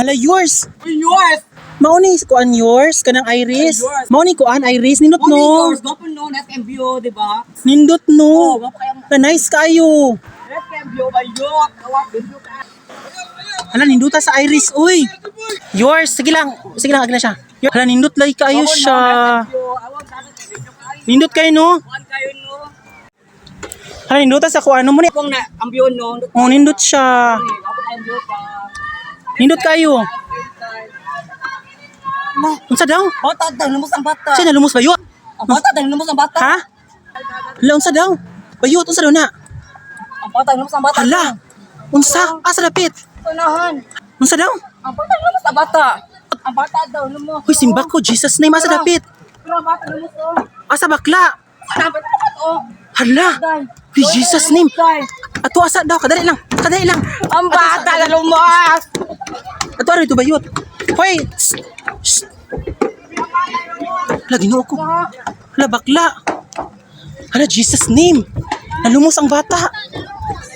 Hala, yours. Yours. Mauni kuan yours kanang Iris. Yours. Mauni kuan Iris nindot Only no. yours. Gapon no. SMBO, di ba? Nindot no. Gapo kayang Na nice kayo. SMBO ba yun? Kawat, video ka. Hala, ninduta sa Iris, uy. Yours, sige lang agi na siya. Hala, nindot lay kayo siya. Nindot kayo no. Kuhan kayo no. Hala, ninduta sa kuan mo ni. Kung na, ambiyon no. Oh, nindot siya. Gapo kayang video ka. Nindot kayo. Unsa daw? Bata, dahil lumos ang bata. Siya nalumos ba yun? Ang bata, dahil lumos ang bata. Ha? Hala, unsa daw? Bayot, unsa daw na? Ang bata, dahil lumos ang bata. Hala, unsa? Asa dapit? Unahan. Unsa daw? Ang bata, dahil lumos ang bata. Ang bata daw, lumos. Hoy, simba ko, Jesus name, asa dapit? Pero ang bata, lumos oh. Asa bakla? Ang bata, oh. Hala, Day. hoy, Jesus name. Day. Ato asa daw, kadali lang. Ang bata na lumos. Ato ari to bayot. Hoy. Shh. Hala, ginoo ko. Hala, bakla. Hala, Jesus name. Nalumos ang bata.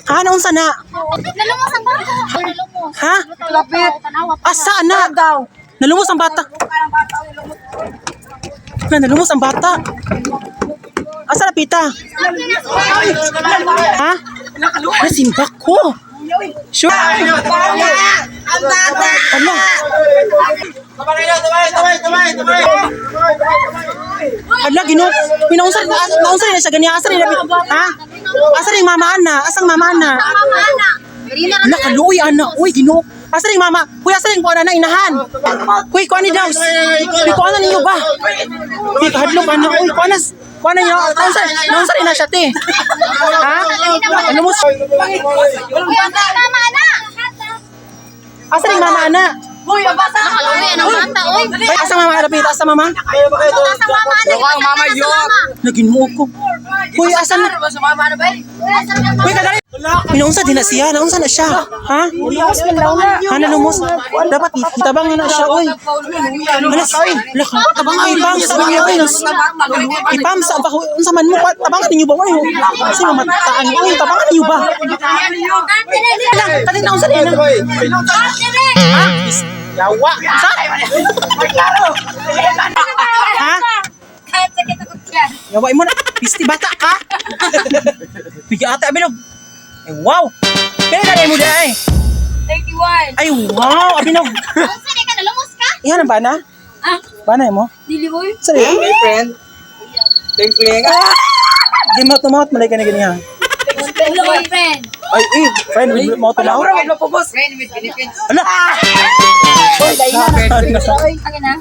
Ha, naunsa na? Nalumos ang bata. Nalumos. Ha? Lapit. Asa na? Daw. Nalumos ang bata. Ang bata, lumos. Hala, nalumos ang bata. Asa na pita? Ha? Nasimba ko. Sure. Ang bata. Hala. Hala, ginoo. Naunsa na siya ganyan. Asa rin na. Ha? Asa rin mama ana? Asang mama ana? Mama, anak. Hala, kaluoy ana. Uy, ginoo. Asa rin mama? Kuya, asa rin kuha na inahan? Uy, kuha ni Daws. Uy, kuha na ninyo ba? Uy, kahadlok ana. Uy, kuha na. Kuha na niyo. Naunsa rin na siya, te. Ha? Ano mo? Kuya, mama, anak. Asa rin mama ana? Uy, ang bata. Nakaluwi ang bata, oy. Ay, asa mama arapit? Asa mama? Nasa mama, anak. Mama, yun. Naging mo ko. Uy, asa na? Sa mama na ba? Uy, kadali. Naunsa din na siya. Naunsa na siya. Ha? Ha, nalumos. Dapat itabang na siya. Uy. Alas, tabang ay ipam sa ninyo. Uy, ipam sa unsa man mo. Tabangan ninyo ba? Uy, kasi mamataan. Uy, tabangan ninyo ba? Kadali naunsa din na. Ha? Yawa. Sa? Ha? Kahit sakit ako siya. Yawain mo na. Pisti bata ka. Bigyan ata, abinog. Ay, wow. Pera na mo dahil. 31. Ay, wow. Abinog. Kung saan ka, nalumos ka? Iyan ang bana? Ah, Bana mo? dili boy. Sorry. Hey, friend. Pling-pling. Di mo tumawat. Malay ka na ganyan. Boyfriend. Ay, friend. Mo tumaw. Friend with benefits. Ala. Akin na.